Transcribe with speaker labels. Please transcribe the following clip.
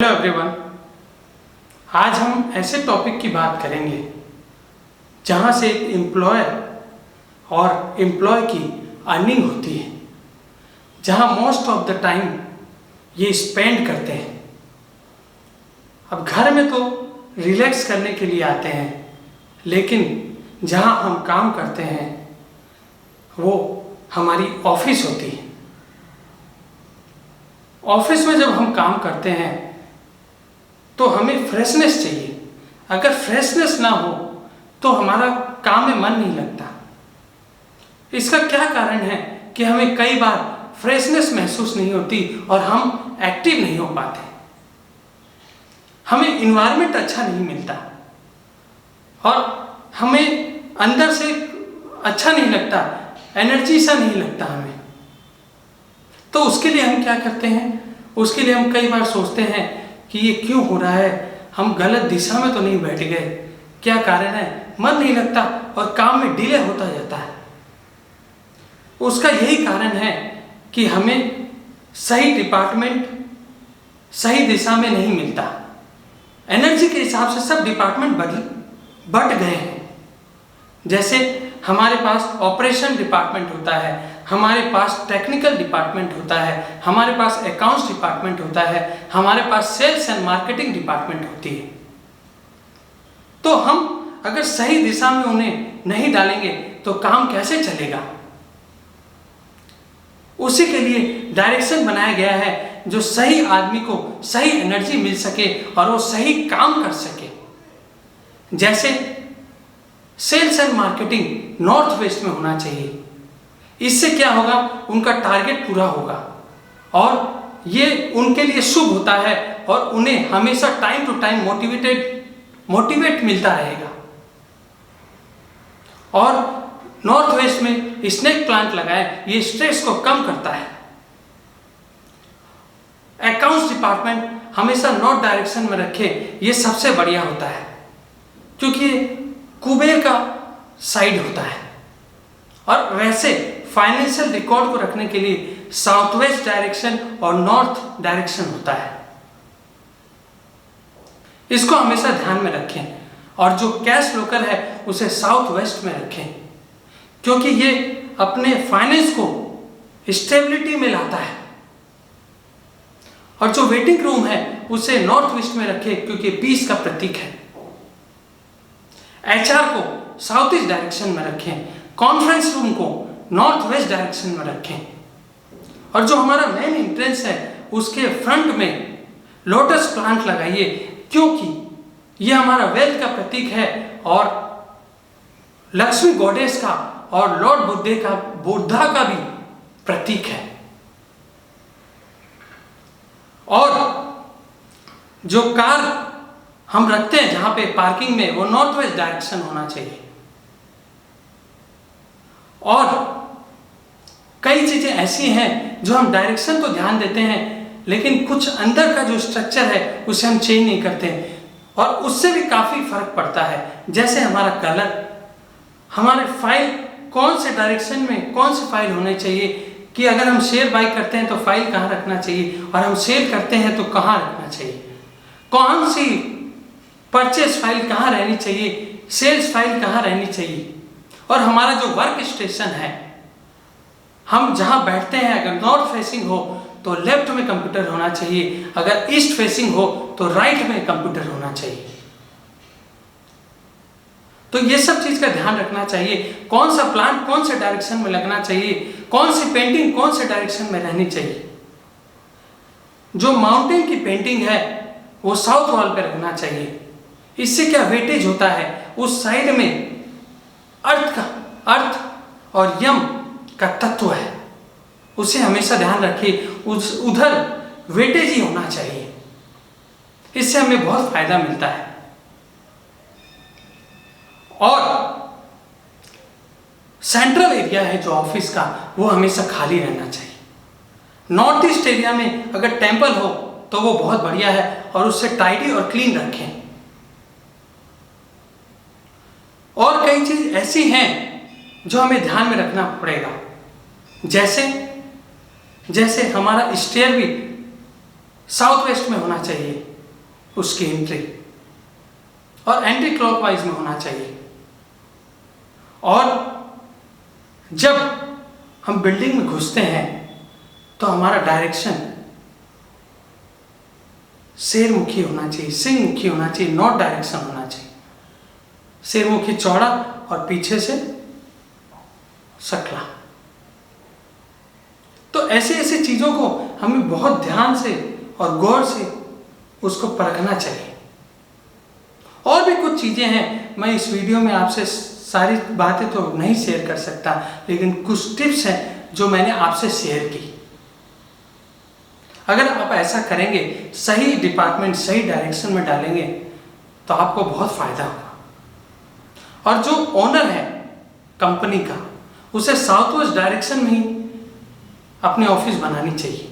Speaker 1: Hello everyone. आज हम ऐसे टॉपिक की बात करेंगे जहाँ से एक एम्प्लॉयर और एम्प्लॉय की अर्निंग होती है, जहाँ मोस्ट ऑफ द टाइम ये स्पेंड करते हैं। अब घर में तो रिलैक्स करने के लिए आते हैं, लेकिन जहाँ हम काम करते हैं वो हमारी ऑफिस होती है। ऑफिस में जब हम काम करते हैं तो हमें फ्रेशनेस चाहिए। अगर फ्रेशनेस ना हो तो हमारा काम में मन नहीं लगता। इसका क्या कारण है कि हमें कई बार फ्रेशनेस महसूस नहीं होती और हम एक्टिव नहीं हो पाते। हमें इन्वायरमेंट अच्छा नहीं मिलता और हमें अंदर से अच्छा नहीं लगता, एनर्जी सा नहीं लगता हमें। तो उसके लिए हम क्या करते हैं? उसके लिए हम कई बार सोचते हैं कि ये क्यों हो रहा है, हम गलत दिशा में तो नहीं बैठ गए, क्या कारण है? मन नहीं लगता और काम में डिले होता जाता है। उसका यही कारण है कि हमें सही डिपार्टमेंट सही दिशा में नहीं मिलता। एनर्जी के हिसाब से सब डिपार्टमेंट बट गए हैं। जैसे हमारे पास ऑपरेशन डिपार्टमेंट होता है, हमारे पास टेक्निकल डिपार्टमेंट होता है, हमारे पास अकाउंट्स डिपार्टमेंट होता है, हमारे पास सेल्स एंड मार्केटिंग डिपार्टमेंट होती है। तो हम अगर सही दिशा में उन्हें नहीं डालेंगे तो काम कैसे चलेगा? उसी के लिए डायरेक्शन बनाया गया है जो सही आदमी को सही एनर्जी मिल सके और वो सही काम कर सके। जैसे sales and marketing north west में होना चाहिए। इससे क्या होगा? उनका टारगेट पूरा होगा और ये उनके लिए शुभ होता है और उन्हें हमेशा टाइम टू टाइम मोटिवेट मिलता रहेगा। और नॉर्थ वेस्ट में स्नेक प्लांट लगाए, ये स्ट्रेस को कम करता है। अकाउंट्स डिपार्टमेंट हमेशा नॉर्थ डायरेक्शन में रखे, ये सबसे बढ़िया होता है क्योंकि कुबेर का साइड होता है। और वैसे फाइनेंशियल रिकॉर्ड को रखने के लिए साउथ वेस्ट डायरेक्शन और नॉर्थ डायरेक्शन होता है। इसको हमेशा ध्यान में रखें और जो कैश लोकर है उसे साउथ वेस्ट में रखें क्योंकि ये अपने फाइनेंस को स्टेबिलिटी में लाता है। और जो वेटिंग रूम है उसे नॉर्थ वेस्ट में रखें क्योंकि पीस का प्रतीक है। एचआर को साउथ ईस्ट डायरेक्शन में रखें, कॉन्फ्रेंस रूम को नॉर्थ वेस्ट डायरेक्शन में रखें और जो हमारा मेन एंट्रेंस है उसके फ्रंट में लोटस प्लांट लगाइए क्योंकि यह हमारा वेल्थ का प्रतीक है और लक्ष्मी गॉडेस का और लॉर्ड बुद्धा का भी प्रतीक है। और जो कार हम रखते हैं जहां पे पार्किंग में, वो नॉर्थ वेस्ट डायरेक्शन होना चाहिए। और कई चीजें ऐसी हैं जो हम डायरेक्शन तो ध्यान देते हैं लेकिन कुछ अंदर का जो स्ट्रक्चर है उसे हम चेंज नहीं करते और उससे भी काफी फर्क पड़ता है। जैसे हमारा कलर, हमारे फाइल कौन से डायरेक्शन में कौन सी फाइल होनी चाहिए, कि अगर हम शेयर बाय करते हैं तो फाइल कहाँ रखना चाहिए और हम सेल करते हैं तो कहाँ रखना चाहिए, कौन सी परचेस फाइल कहाँ रहनी चाहिए, सेल्स फाइल कहाँ रहनी चाहिए। और हमारा जो वर्क स्टेशन है, हम जहाँ बैठते हैं, अगर नॉर्थ फेसिंग हो तो लेफ्ट में कंप्यूटर होना चाहिए, अगर ईस्ट फेसिंग हो तो राइट में कंप्यूटर होना चाहिए। तो ये सब चीज का ध्यान रखना चाहिए। कौन सा प्लांट कौन से डायरेक्शन में लगना चाहिए, कौन सी पेंटिंग कौन से डायरेक्शन में रहनी चाहिए। जो माउंटेन की पेंटिंग है वो साउथ वॉल पे रखना चाहिए। इससे क्या वेटेज होता है, उस साइड में अर्थ और यम का तत्व है, उसे हमेशा ध्यान रखिए, उधर वेटेज ही होना चाहिए। इससे हमें बहुत फायदा मिलता है। और सेंट्रल एरिया है जो ऑफिस का, वो हमेशा खाली रहना चाहिए। नॉर्थ ईस्ट एरिया में अगर टेंपल हो तो वो बहुत बढ़िया है और उससे टाइडी और क्लीन रखें। और कई चीज ऐसी हैं जो हमें ध्यान में रखना पड़ेगा। जैसे हमारा स्टेयर भी साउथ वेस्ट में होना चाहिए। उसकी एंट्री, और एंटी क्लॉकवाइज में होना चाहिए। और जब हम बिल्डिंग में घुसते हैं तो हमारा डायरेक्शन शेरमुखी होना चाहिए, सिंहमुखी होना चाहिए, नॉर्थ डायरेक्शन होना चाहिए। शेरमुखी चौड़ा और पीछे से सकला। तो ऐसे ऐसे चीजों को हमें बहुत ध्यान से और गौर से उसको परखना चाहिए। और भी कुछ चीजें हैं, मैं इस वीडियो में आपसे सारी बातें तो नहीं शेयर कर सकता, लेकिन कुछ टिप्स हैं जो मैंने आपसे शेयर की। अगर आप ऐसा करेंगे, सही डिपार्टमेंट सही डायरेक्शन में डालेंगे, तो आपको बहुत फायदा होगा। और जो ओनर है कंपनी का, उसे साउथ वेस्ट डायरेक्शन में ही अपनी ऑफिस बनानी चाहिए।